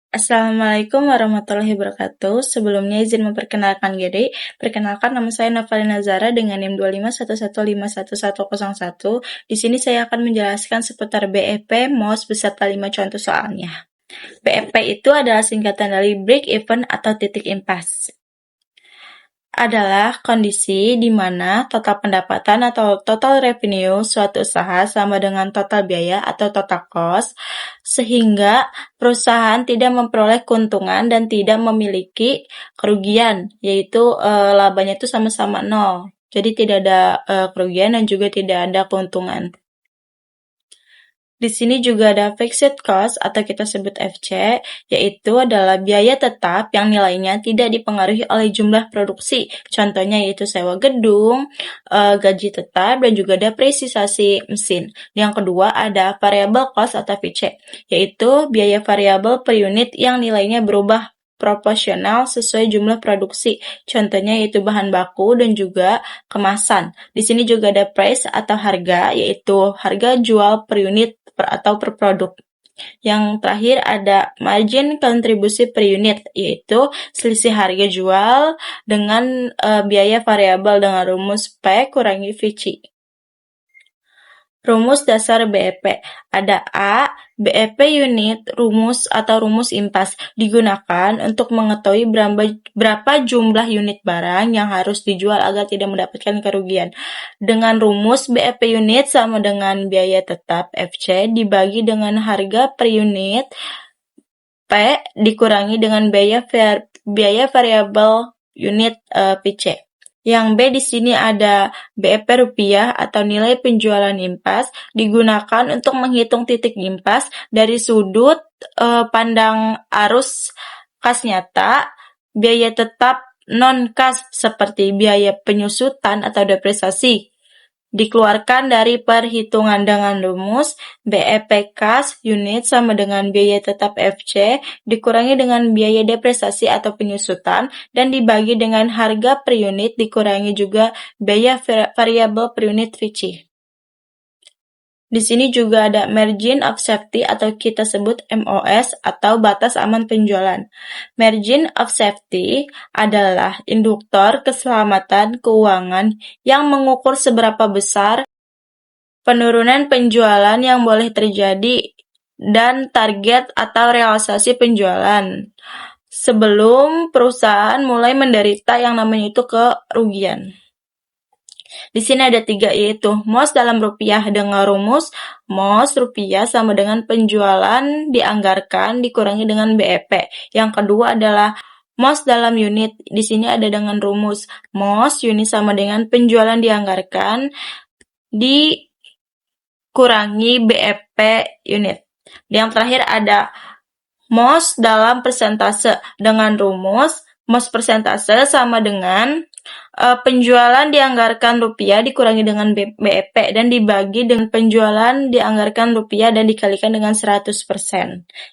Assalamualaikum warahmatullahi wabarakatuh. Sebelumnya izin memperkenalkan diri. Perkenalkan, nama saya Novalina Zara dengan NIM 25115111101. Di sini saya akan menjelaskan seputar BEP, MOS beserta 5 contoh soalnya. BEP itu adalah singkatan dari break even atau titik impas. Adalah kondisi di mana total pendapatan atau total revenue suatu usaha sama dengan total biaya atau total cost, sehingga perusahaan tidak memperoleh keuntungan dan tidak memiliki kerugian, yaitu labanya itu sama-sama nol. Jadi tidak ada kerugian dan juga tidak ada keuntungan. Di sini juga ada fixed cost atau kita sebut FC, yaitu adalah biaya tetap yang nilainya tidak dipengaruhi oleh jumlah produksi. Contohnya yaitu sewa gedung, gaji tetap, dan juga depresiasi mesin. Yang kedua ada variable cost atau VC, yaitu biaya variabel per unit yang nilainya berubah proporsional sesuai jumlah produksi. Contohnya yaitu bahan baku dan juga kemasan. Di sini juga ada price atau harga, yaitu harga jual per unit atau per produk. Yang terakhir ada margin kontribusi per unit, yaitu selisih harga jual dengan biaya variabel dengan rumus P kurangi VC. Rumus dasar BEP. Ada A, BEP unit, rumus atau rumus impas, digunakan untuk mengetahui berapa jumlah unit barang yang harus dijual agar tidak mendapatkan kerugian. Dengan rumus BEP unit sama dengan biaya tetap FC dibagi dengan harga per unit P dikurangi dengan biaya variabel unit PC. Yang B di sini ada BEP rupiah atau nilai penjualan impas, digunakan untuk menghitung titik impas dari sudut pandang arus kas nyata, biaya tetap non-kas seperti biaya penyusutan atau depresiasi, dikeluarkan dari perhitungan dengan rumus BEP kas unit sama dengan biaya tetap FC dikurangi dengan biaya depresiasi atau penyusutan dan dibagi dengan harga per unit dikurangi juga biaya variabel per unit VC. Di sini juga ada margin of safety atau kita sebut MOS atau batas aman penjualan. Margin of safety adalah induktor keselamatan keuangan yang mengukur seberapa besar penurunan penjualan yang boleh terjadi dan target atau realisasi penjualan sebelum perusahaan mulai menderita yang namanya itu kerugian. Di sini ada 3, yaitu MOS dalam rupiah dengan rumus MOS rupiah sama dengan penjualan dianggarkan dikurangi dengan BEP. Yang kedua adalah MOS dalam unit. Di sini ada dengan rumus MOS unit sama dengan penjualan dianggarkan dikurangi BEP unit. Yang terakhir ada MOS dalam persentase dengan rumus MOS persentase sama dengan penjualan dianggarkan rupiah dikurangi dengan BEP dan dibagi dengan penjualan dianggarkan rupiah dan dikalikan dengan 100%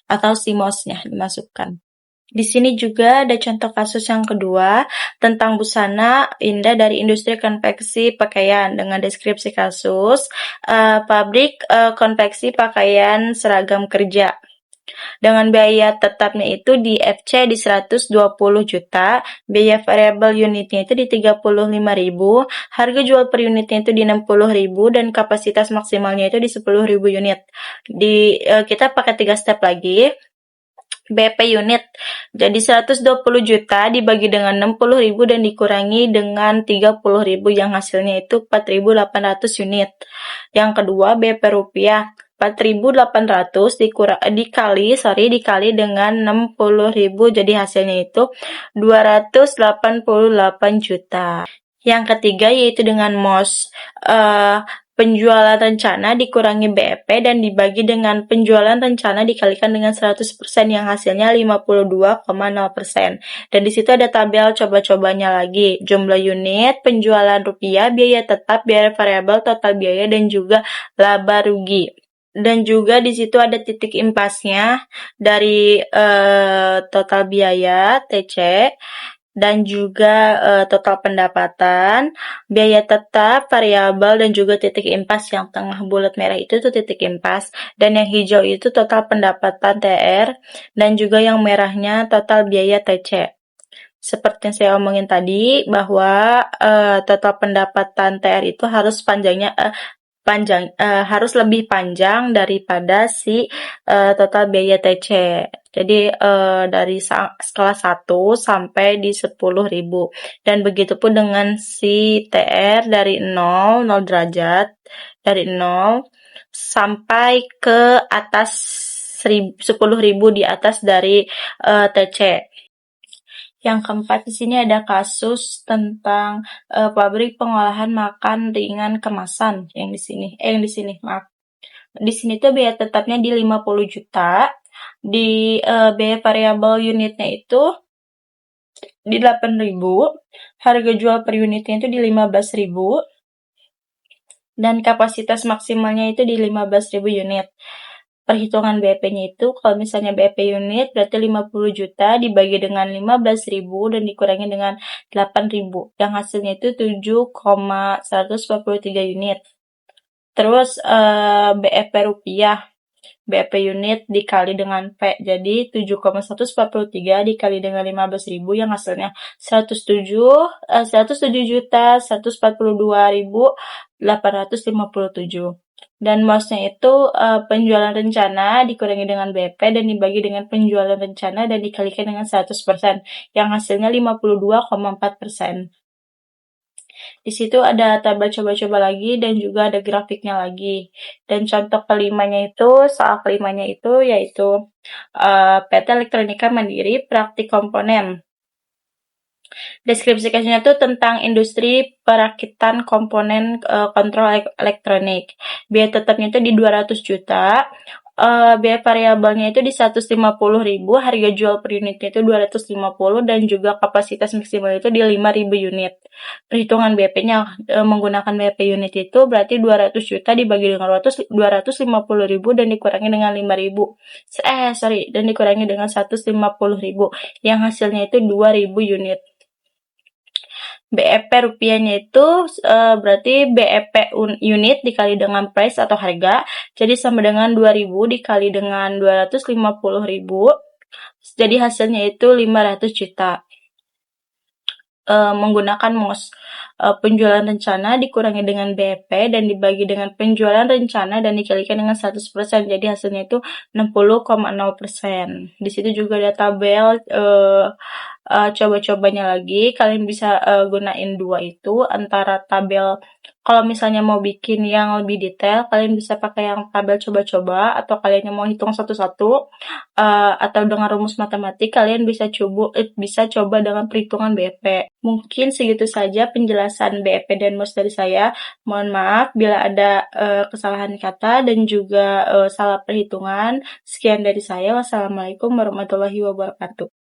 atau si MOS-nya dimasukkan. Di sini juga ada contoh kasus yang kedua tentang busana indah dari industri konveksi pakaian dengan deskripsi kasus pabrik konveksi pakaian seragam kerja. Dengan biaya tetapnya itu di FC di 120 juta, biaya variabel unitnya itu di 35.000, harga jual per unitnya itu di 60.000 dan kapasitas maksimalnya itu di 10.000 unit. Kita pakai 3 step lagi. BP unit. Jadi 120 juta dibagi dengan 60.000 dan dikurangi dengan 30.000 yang hasilnya itu 4.800 unit. Yang kedua BP rupiah. 4.800 dikali dengan 60.000 jadi hasilnya itu 288 juta. Yang ketiga yaitu dengan MOS penjualan rencana dikurangi BEP dan dibagi dengan penjualan rencana dikalikan dengan 100% yang hasilnya 52,0%. Dan di situ ada tabel coba-cobanya lagi. Jumlah unit, penjualan rupiah, biaya tetap, biaya variabel, total biaya dan juga laba rugi. Dan juga di situ ada titik impasnya dari total biaya TC dan juga total pendapatan, biaya tetap, variabel, dan juga titik impas. Yang tengah bulat merah itu tuh titik impas, dan yang hijau itu total pendapatan TR, dan juga yang merahnya total biaya TC. Seperti yang saya omongin tadi, bahwa total pendapatan TR itu harus harus lebih panjang daripada si total biaya TC. Jadi dari skala 1 sampai di 10.000. Dan begitupun dengan si TR dari 0 derajat, dari 0 sampai ke atas 10.000 di atas dari TC. Yang keempat di sini ada kasus tentang pabrik pengolahan makan ringan kemasan yang di sini, maaf. Di sini tuh biaya tetapnya di 50 juta, di biaya variabel unitnya itu di 8.000, harga jual per unitnya itu di 15.000, dan kapasitas maksimalnya itu di 15.000 unit. Perhitungan BEP-nya itu, kalau misalnya BEP unit berarti 50 juta dibagi dengan 15.000 dan dikurangi dengan 8.000. Yang hasilnya itu 7,143 unit. Terus BEP rupiah. BEP unit dikali dengan P. Jadi 7,143 dikali dengan 15.000 yang hasilnya 107.142.857. Dan MOS-nya itu penjualan rencana dikurangi dengan BP dan dibagi dengan penjualan rencana dan dikalikan dengan 100%, yang hasilnya 52,4%. Di situ ada tabel coba-coba lagi dan juga ada grafiknya lagi. Dan contoh soal kelimanya itu yaitu PT Elektronika Mandiri praktik komponen. Deskripsinya itu tentang industri perakitan komponen kontrol elektronik. Biaya tetapnya itu di 200 juta, biaya variabelnya itu di 150.000, harga jual per unitnya itu 250, dan juga kapasitas maksimal itu di 5.000 unit. Perhitungan BP-nya menggunakan BP unit itu berarti 200 juta dibagi dengan 250.000 dan dikurangi dengan 5.000. Dan dikurangi dengan 150.000, yang hasilnya itu 2.000 unit. BEP rupiahnya itu berarti BEP unit dikali dengan price atau harga, jadi sama dengan 2.000 dikali dengan 250.000, jadi hasilnya itu 500 juta. Menggunakan MOS, penjualan rencana dikurangi dengan BEP dan dibagi dengan penjualan rencana dan dikalikan dengan 100%, jadi hasilnya itu 60,0%. Di situ juga ada tabel coba-cobanya lagi. Kalian bisa gunain dua itu antara tabel. Kalau misalnya mau bikin yang lebih detail, kalian bisa pakai yang tabel coba-coba, atau kalian yang mau hitung satu-satu atau dengan rumus matematik, kalian bisa coba dengan perhitungan BEP. Mungkin segitu saja penjelasan BEP dan MOS dari saya. Mohon maaf bila ada kesalahan kata dan juga salah perhitungan. Sekian dari saya. Wassalamualaikum warahmatullahi wabarakatuh.